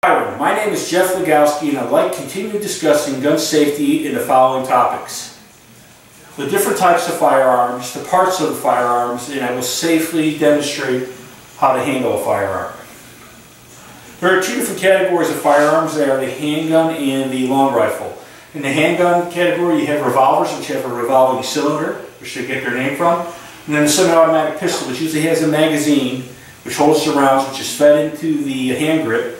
Hi, my name is Jeff Legowski, and I'd like to continue discussing gun safety in the following topics: the different types of firearms, the parts of the firearms, and I will safely demonstrate how to handle a firearm. There are two different categories of firearms. They are the handgun and the long rifle. In the handgun category, you have revolvers, which have a revolving cylinder, which they get their name from, and then the semi-automatic pistol, which usually has a magazine which holds the rounds, which is fed into the hand grip,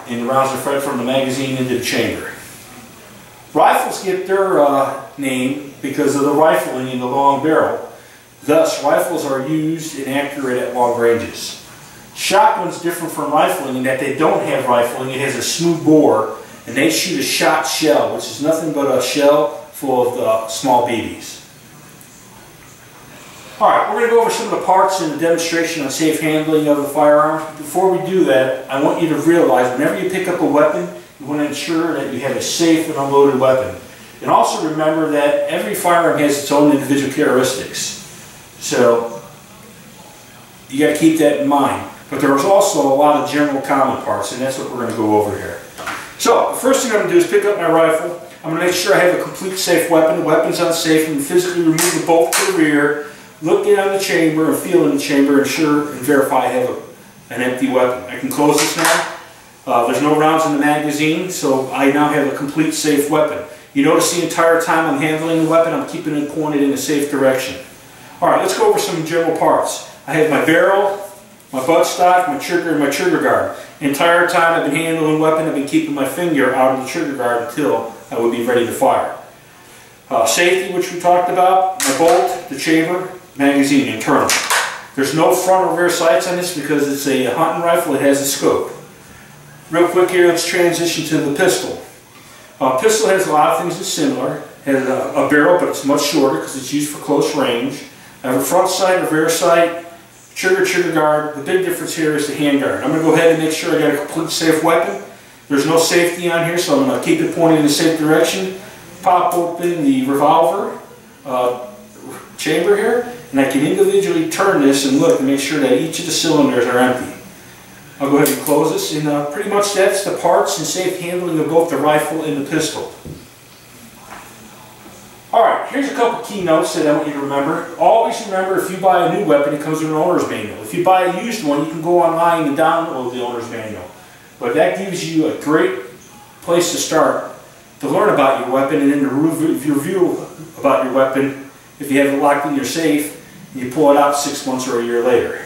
and the rounds are fed from the magazine into the chamber. Rifles get their name because of the rifling in the long barrel. Thus, rifles are used and accurate at long ranges. Shotgun's different from rifling in that they don't have rifling. It has a smooth bore, and they shoot a shot shell, which is nothing but a shell full of small BBs. Alright, we're going to go over some of the parts in the demonstration on safe handling of the firearm. Before we do that, I want you to realize whenever you pick up a weapon, you want to ensure that you have a safe and unloaded weapon. And also remember that every firearm has its own individual characteristics. So, you got to keep that in mind. But there's also a lot of general common parts, and that's what we're going to go over here. So, the first thing I'm going to do is pick up my rifle. I'm going to make sure I have a complete safe weapon. The weapon's unsafe. I'm going to physically remove the bolt to the rear, look in on the chamber and feel in the chamber, ensure and verify I have an empty weapon. I can close this now. There's no rounds in the magazine, so I now have a complete safe weapon. You notice the entire time I'm handling the weapon, I'm keeping it pointed in a safe direction. Alright, let's go over some general parts. I have my barrel, my buttstock, my trigger, and my trigger guard. The entire time I've been handling the weapon, I've been keeping my finger out of the trigger guard until I would be ready to fire. Safety, which we talked about, my bolt, the chamber, magazine, internal. There's no front or rear sights on this because it's a hunting rifle. It has a scope. Real quick here, let's transition to the pistol. Pistol has a lot of things that's similar. It has a barrel, but it's much shorter because it's used for close range. I have a front sight, a rear sight, trigger guard. The big difference here is the hand guard. I'm going to go ahead and make sure I got a complete safe weapon. There's no safety on here, so I'm going to keep it pointed in a safe direction. Pop open the revolver chamber here, and I can individually turn this and look and make sure that each of the cylinders are empty. I'll go ahead and close this, and pretty much that's the parts and safe handling of both the rifle and the pistol. Alright, here's a couple key notes that I want you to remember. Always remember, if you buy a new weapon, it comes with an owner's manual. If you buy a used one, you can go online and download the owner's manual. But that gives you a great place to start to learn about your weapon, and then to review about your weapon. If you have it locked in your safe, and you pull it out 6 months or a year later.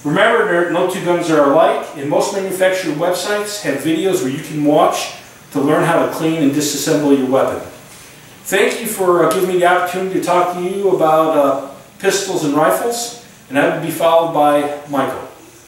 Remember, no two guns are alike, and most manufacturer websites have videos where you can watch to learn how to clean and disassemble your weapon. Thank you for giving me the opportunity to talk to you about pistols and rifles, and that will be followed by Michael.